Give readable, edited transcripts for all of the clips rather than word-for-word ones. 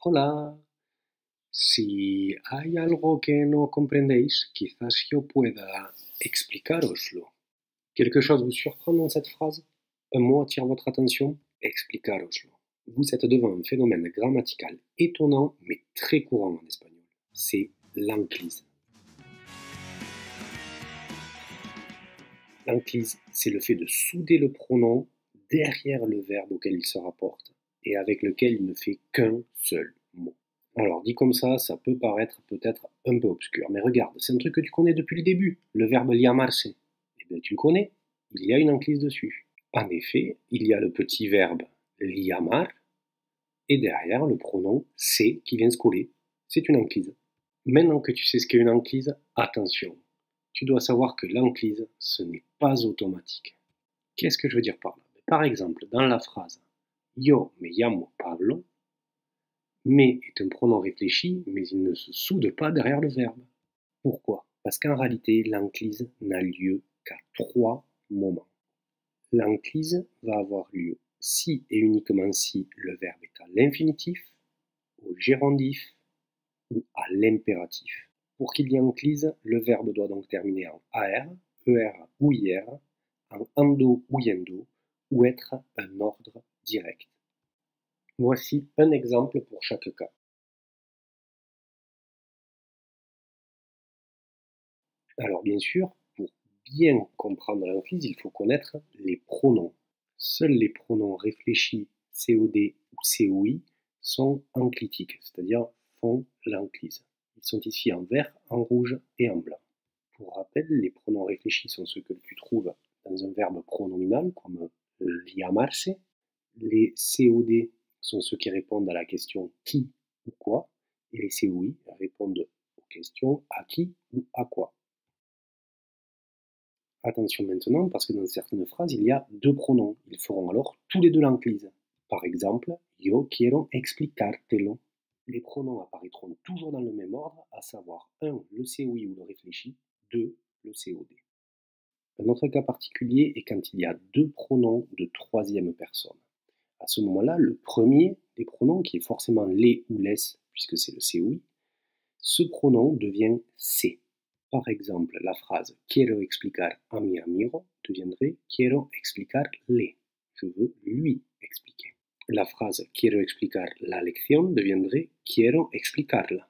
Hola, si hay algo que no comprendéis, quizás yo pueda explicaroslo. Quelque chose vous surprend dans cette phrase? Un mot attire votre attention? Explicaroslo. Vous êtes devant un phénomène grammatical étonnant mais très courant en espagnol. C'est l'enclise. L'enclise, c'est le fait de souder le pronom derrière le verbe auquel il se rapporte et avec lequel il ne fait qu'un seul mot. Alors, dit comme ça peut paraître peut-être un peu obscur, mais regarde, c'est un truc que tu connais depuis le début, le verbe llamarse. Eh bien, tu le connais, il y a une enclise dessus. En effet, il y a le petit verbe llamar, et derrière le pronom c'est qui vient se coller. C'est une enclise. Maintenant que tu sais ce qu'est une enclise, attention, tu dois savoir que l'enclise, ce n'est pas automatique. Qu'est-ce que je veux dire par là? Par exemple, dans la phrase Yo me llamo Pablo, mais est un pronom réfléchi, mais il ne se soude pas derrière le verbe. Pourquoi? Parce qu'en réalité, l'enclise n'a lieu qu'à 3 moments. L'enclise va avoir lieu si et uniquement si le verbe est à l'infinitif, au gérondif ou à l'impératif. Pour qu'il y ait enclise, le verbe doit donc terminer en AR, ER ou IR, en ando ou yendo, ou être un ordre direct. Voici un exemple pour chaque cas. Alors bien sûr, pour bien comprendre l'enclise, il faut connaître les pronoms. Seuls les pronoms réfléchis COD ou COI sont enclitiques, c'est-à-dire font l'enclise. Ils sont ici en vert, en rouge et en blanc. Pour rappel, les pronoms réfléchis sont ceux que tu trouves dans un verbe pronominal, comme llamarse. Les COD sont ceux qui répondent à la question qui ou quoi, et les COI répondent aux questions à qui ou à quoi. Attention maintenant, parce que dans certaines phrases, il y a deux pronoms. Ils feront alors tous les deux l'enclise. Par exemple, yo quiero explicártelo. Les pronoms apparaîtront toujours dans le même ordre, à savoir 1. Le COI ou le réfléchi, 2. Le COD. Un autre cas particulier est quand il y a deux pronoms de troisième personne. À ce moment-là, le premier des pronoms, qui est forcément les ou les, puisque c'est le COI, ce pronom devient c'est. Par exemple, la phrase quiero explicar a mi amigo deviendrait quiero explicarle. Je veux lui expliquer. La phrase quiero explicar la lección deviendrait quiero explicarla.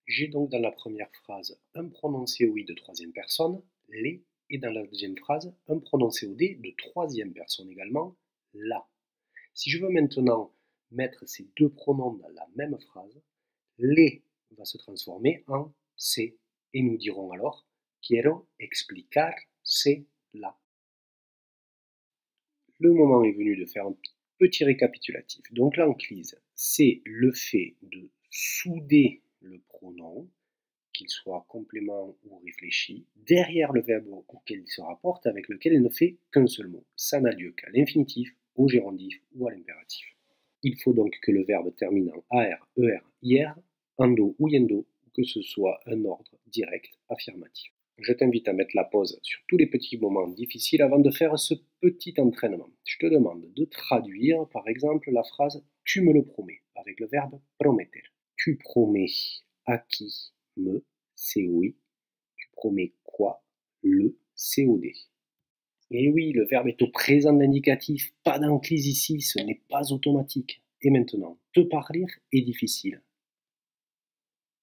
J'ai donc dans la première phrase un pronom COI de troisième personne, les, et dans la deuxième phrase un pronom COD de troisième personne également, la. Si je veux maintenant mettre ces deux pronoms dans la même phrase, les va se transformer en c'est, et nous dirons alors quiero explicarla. Le moment est venu de faire un petit récapitulatif. Donc l'enclise, c'est le fait de souder le pronom, qu'il soit complément ou réfléchi, derrière le verbe auquel il se rapporte, avec lequel il ne fait qu'un seul mot. Ça n'a lieu qu'à l'infinitif, au gérondif ou à l'impératif. Il faut donc que le verbe termine en AR, ER, IR, ando ou yendo, ou que ce soit un ordre direct affirmatif. Je t'invite à mettre la pause sur tous les petits moments difficiles avant de faire ce petit entraînement. Je te demande de traduire, par exemple, la phrase « tu me le promets » avec le verbe « prometer ». Tu promets à qui? Me, COI. Tu promets quoi? Le, COD. Et oui, le verbe est au présent de l'indicatif, pas d'enclise ici, ce n'est pas automatique. Et maintenant, te parler est difficile.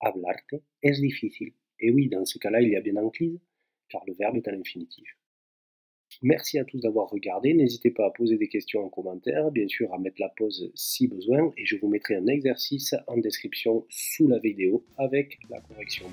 Hablarte es difícil. Et oui, dans ce cas-là, il y a bien enclise, car le verbe est à l'infinitif. Merci à tous d'avoir regardé, n'hésitez pas à poser des questions en commentaire, bien sûr à mettre la pause si besoin, et je vous mettrai un exercice en description sous la vidéo avec la correction.